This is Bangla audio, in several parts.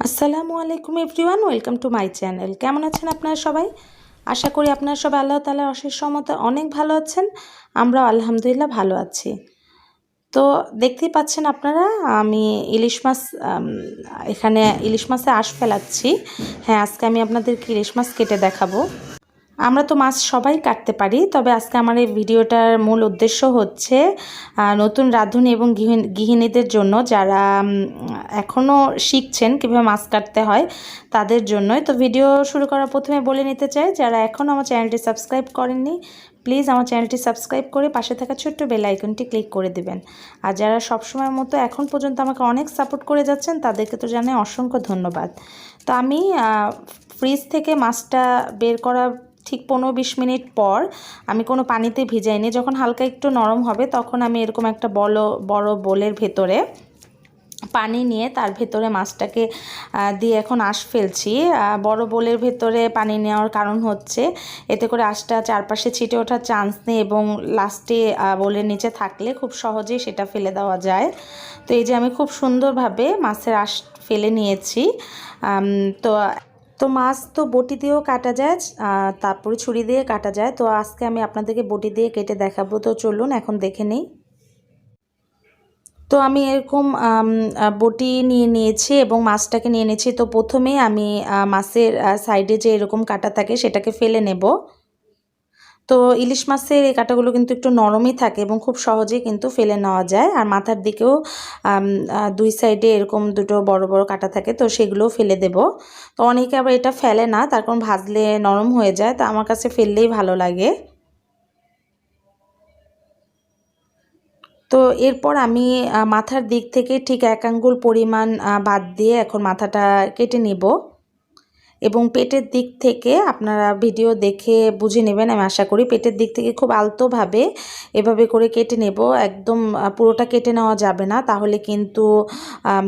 আসসালামুআলাইকুম everyone, welcome to my channel. কেমন আছেন আপনারা সবাই? আশা করি আপনারা সবাই আল্লাহ তাআলার অশেষ রহমতে অনেক ভালো আছেন। আমরাও আলহামদুলিল্লাহ ভালো আছি। তো দেখতেই পাচ্ছেন আপনারা, আমি ইলিশ মাছ এখানে ইলিশ মাছে আঁশ ফেলাচ্ছি। হ্যাঁ, আজকে আমি আপনাদেরকে ইলিশ মাছ কেটে দেখাবো। আমরা তো মাছ সবাই কাটতে পারি, তবে আজকে আমার এই ভিডিওটার মূল উদ্দেশ্য হচ্ছে নতুন রাঁধুনি এবং গৃহিণীদের জন্য, যারা এখনও শিখছেন কীভাবে মাছ কাটতে হয় তাদের জন্যই। তো ভিডিও শুরু করার প্রথমে বলে নিতে চাই, যারা এখনও আমার চ্যানেলটি সাবস্ক্রাইব করেননি প্লিজ আমার চ্যানেলটি সাবস্ক্রাইব করে পাশে থাকা ছোট্ট বেল আইকনটি ক্লিক করে দেবেন। আর যারা সবসময়ের মতো এখন পর্যন্ত আমাকে অনেক সাপোর্ট করে যাচ্ছেন তাদেরকে তো জানাই অসংখ্য ধন্যবাদ। তো আমি ফ্রিজ থেকে মাছটা বের করা ঠিক 15-20 মিনিট পর আমি কোনো পানিতে ভিজাইনি। যখন হালকা একটু নরম হবে তখন আমি এরকম একটা বড় বোলের ভেতরে পানি নিয়ে তার ভেতরে মাছটাকে দিয়ে এখন আঁশ ফেলছি। বড় বোলের ভেতরে পানি নেওয়ার কারণ হচ্ছে এতে করে আঁশটা চারপাশে ছিটে ওঠার চান্স নেই এবং লাস্টে বোলের নিচে থাকলে খুব সহজেই সেটা ফেলে দেওয়া যায়। তো এই যে আমি খুব সুন্দরভাবে মাছের আঁশ ফেলে নিয়েছি। তো মাছ তো বটি দিয়েও কাটা যায়, তারপরে ছুরি দিয়ে কাটা যায়। তো আজকে আমি আপনাদেরকে বটি দিয়ে কেটে দেখাবো। তো চলুন এখন দেখে নিই। তো আমি এরকম বটি নিয়ে নিয়েছি এবং মাছটাকে নিয়ে নিয়েছি। তো প্রথমেই আমি মাছের সাইডে যে এরকম কাটা থাকে সেটাকে ফেলে নেব। তো ইলিশ মাছের এই কাঁটাগুলো কিন্তু একটু নরমই থাকে এবং খুব সহজেই কিন্তু ফেলে নেওয়া যায়। আর মাথার দিকেও দুই সাইডে এরকম দুটো বড় বড় কাঁটা থাকে, তো সেগুলোও ফেলে দেব। তো অনেকে আবার এটা ফেলে না, তার কারণ ভাজলে নরম হয়ে যায়। তো আমার কাছে ফেললেই ভালো লাগে। তো এরপর আমি মাথার দিক থেকে ঠিক 1 আঙ্গুল পরিমাণ বাদ দিয়ে এখন মাথাটা কেটে নেব এবং পেটের দিক থেকে আপনারা ভিডিও দেখে বুঝে নেবেন। আমি আশা করি পেটের দিক থেকে খুব আলতোভাবে এভাবে করে কেটে নেব। একদম পুরোটা কেটে নেওয়া যাবে না, তাহলে কিন্তু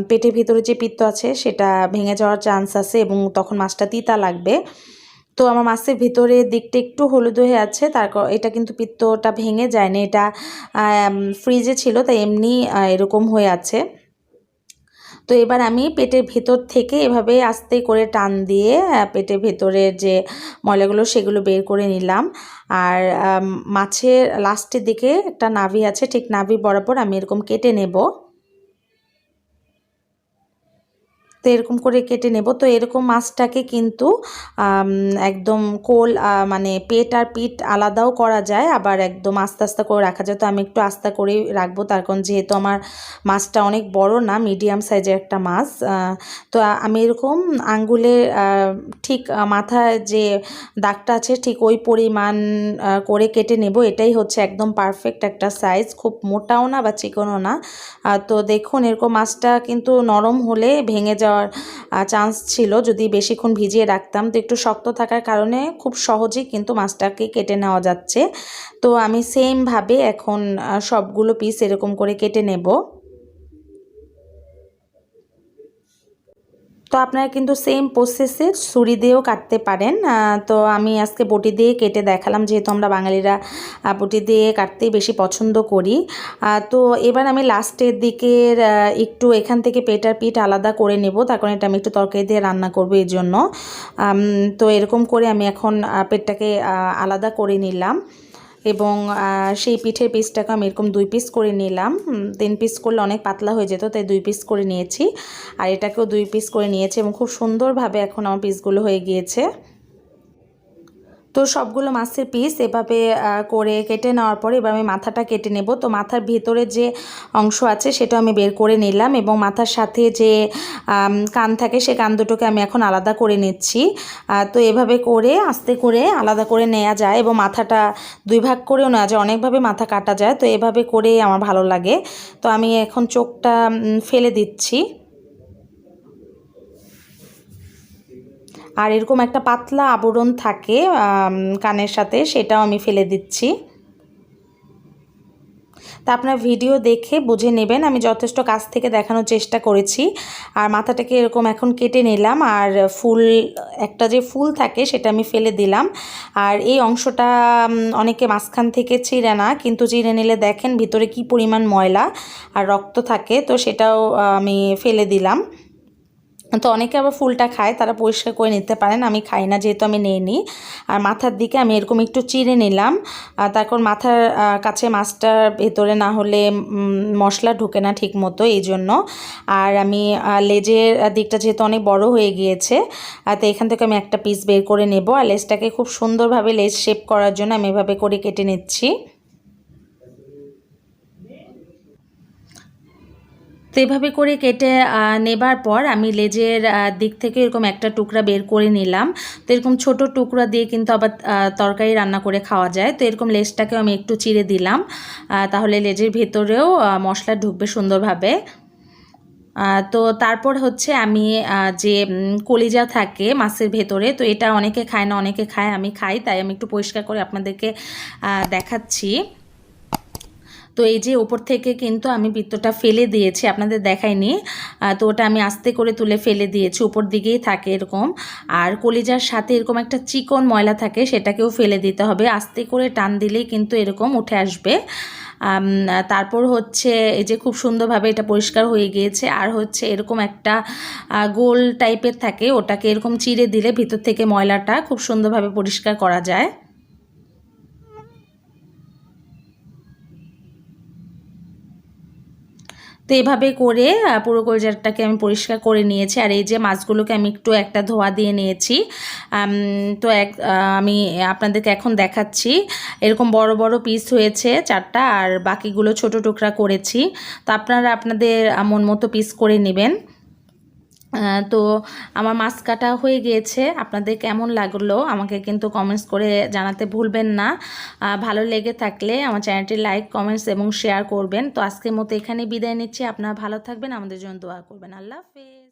পেটের ভিতরে যে পিত্ত আছে সেটা ভেঙে যাওয়ার চান্স আছে এবং তখন মাছটা তিতা লাগবে। তো আমার মাছের ভিতরে দিকটা একটু হলুদ হয়ে আছে, তারপর এটা কিন্তু পিত্তটা ভেঙে যায়নি, এটা ফ্রিজে ছিল তাই এমনি এরকম হয়ে আছে। তো এবার আমি পেটের ভেতর থেকে এভাবে আস্তে করে টান দিয়ে পেটের ভেতরের যে ময়লাগুলো সেগুলো বের করে নিলাম। আর মাছের লাস্টের দিকে একটা নাভি আছে, ঠিক নাভি বরাবর আমি এরকম কেটে নেব। তো এরকম করে কেটে নেব। তো এরকম মাছটাকে কিন্তু একদম কোল মানে পেট আর পিঠ আলাদাও করা যায়, আবার একদম আস্তে আস্তে করে রাখা যায়। তো আমি একটু আস্তে করেই রাখবো, তার কারণ যেহেতু আমার মাছটা অনেক বড় না, মিডিয়াম সাইজের একটা মাছ। তো আমি এরকম আঙ্গুলের ঠিক মাথায় যে দাগটা আছে ঠিক ওই পরিমাণ করে কেটে নেব। এটাই হচ্ছে একদম পারফেক্ট একটা সাইজ, খুব মোটাও না বা চিকনও না। তো দেখুন এরকম মাছটা কিন্তু নরম হলে ভেঙে যাওয়ার চান্স ছিল যদি বেশিক্ষণ ভিজিয়ে রাখতাম। তো একটু শক্ত থাকার কারণে খুব সহজেই কিন্তু মাছটাকে কেটে নেওয়া যাচ্ছে। তো আমি সেমভাবে এখন সবগুলো পিস এরকম করে কেটে নেব। তো আপনারা কিন্তু সেম প্রসেসে ছুরি দিয়েও কাটতে পারেন। তো আমি আজকে বটি দিয়ে কেটে দেখালাম, যেহেতু আমরা বাঙালিরা বটি দিয়ে কাটতেই বেশি পছন্দ করি। তো এবার আমি লাস্টের দিকের একটু এখান থেকে পেট আর পিঠ আলাদা করে নেব, তার কারণ এটা আমি একটু তরকারি দিয়ে রান্না করব এই জন্য। তো এরকম করে আমি এখন পেটটাকে আলাদা করে নিলাম এবং সেই পিঠের পিসটাকে আমি এরকম 2 পিস করে নিলাম। 3 পিস করলে অনেক পাতলা হয়ে যেত, তাই 2 পিস করে নিয়েছি। আর এটাকেও 2 পিস করে নিয়েছি এবং খুব সুন্দরভাবে এখন আমার পিসগুলো হয়ে গিয়েছে। তো সবগুলো মাছের পিস এভাবে করে কেটে নেওয়ার পরে এবার আমি মাথাটা কেটে নেব। তো মাথার ভিতরে যে অংশ আছে সেটা আমি বের করে নিলাম এবং মাথার সাথে যে কান থাকে সে কান দুটোকে আমি এখন আলাদা করে নিচ্ছি। তো এভাবে করে আস্তে করে আলাদা করে নেওয়া যায় এবং মাথাটা 2 ভাগ করেও নেওয়া যায়, অনেকভাবে মাথা কাটা যায়। তো এভাবে করে আমার ভালো লাগে। তো আমি এখন চোখটা ফেলে দিচ্ছি। আর এরকম একটা পাতলা আবরণ থাকে কানের সাথে, সেটাও আমি ফেলে দিচ্ছি। তা আপনার ভিডিও দেখে বুঝে নেবেন, আমি যথেষ্ট কাছ থেকে দেখানোর চেষ্টা করেছি। আর মাথাটাকে এরকম এখন কেটে নিলাম, আর একটা যে ফুল থাকে সেটা আমি ফেলে দিলাম। আর এই অংশটা অনেকে মাঝখান থেকে চিড়ে না, কিন্তু চিড়ে নিলে দেখেন ভিতরে কি পরিমাণ ময়লা আর রক্ত থাকে, তো সেটাও আমি ফেলে দিলাম। তো অনেকে আবার ফুলটা খায়, তারা পরিষ্কার করে নিতে পারেন, আমি খাই না যেহেতু আমি নিইনি। আর মাথার দিকে আমি এরকম একটু চিড়ে নিলাম, তারপর মাথার কাছে মাছটার ভেতরে না হলে মশলা ঢোকে না ঠিক মতো, এই জন্য। আর আমি লেজের দিকটা যেহেতু অনেক বড় হয়ে গিয়েছে, তো এখান থেকে আমি একটা পিস বের করে নেব। আর লেজটাকে খুব সুন্দরভাবে লেজ শেপ করার জন্য আমি এভাবে করে কেটে নিচ্ছি। তো এভাবে করে কেটে নেবার পর আমি লেজের দিক থেকে এরকম একটা টুকরা বের করে নিলাম। তো এরকম ছোট টুকরা দিয়ে কিন্তু আবার তরকারি রান্না করে খাওয়া যায়। তো এরকম লেজটাকেও আমি একটু চিড়ে দিলাম, তাহলে লেজের ভেতরেও মশলা ঢুকবে সুন্দরভাবে। তো তারপর হচ্ছে আমি যে কলিজা থাকে মাছের ভেতরে, তো এটা অনেকে খায় না, অনেকে খায়, আমি খাই, তাই আমি একটু পরিষ্কার করে আপনাদেরকে দেখাচ্ছি। তো এই যে উপর থেকে কিন্তু আমি বৃত্তটা ফেলে দিয়েছি, আপনাদের দেখাইনি। তো ওটা আমি আস্তে করে তুলে ফেলে দিয়েছি, উপর দিকেই থাকে এরকম। আর কলিজার সাথে এরকম একটা চিকন ময়লা থাকে, সেটাকেও ফেলে দিতে হবে, আস্তে করে টান দিলেই কিন্তু এরকম উঠে আসবে। তারপর হচ্ছে এই যে খুব সুন্দরভাবে এটা পরিষ্কার হয়ে গিয়েছে। আর হচ্ছে এরকম একটা গোল টাইপের থাকে, ওটাকে এরকম চিড়ে দিলে ভিতর থেকে ময়লাটা খুব সুন্দরভাবে পরিষ্কার করা যায়। তো এভাবে করে পুরো কলজারটাকে আমি পরিষ্কার করে নিয়েছি। আর এই যে মাছগুলোকে আমি একটু একটা ধোয়া দিয়ে নিয়েছি। তো আমি আপনাদেরকে এখন দেখাচ্ছি, এরকম বড় বড় পিস হয়েছে 4টা, আর বাকিগুলো ছোট টুকরা করেছি। তো আপনারা আপনাদের মন মতো পিস করে নেবেন। তো আমার মাছ কাটা হয়ে গিয়েছে, আপনাদের কেমন লাগলো আমাকে কিন্তু কমেন্টস করে জানাতে ভুলবেন না। ভালো লেগে থাকলে আমার চ্যানেলটি লাইক, কমেন্টস এবং শেয়ার করবেন। তো আজকের মতো এখানে বিদায় নিচ্ছি, আপনারা ভালো থাকবেন, আমাদের জন্য দোয়া করবেন। আল্লাহ হাফেজ।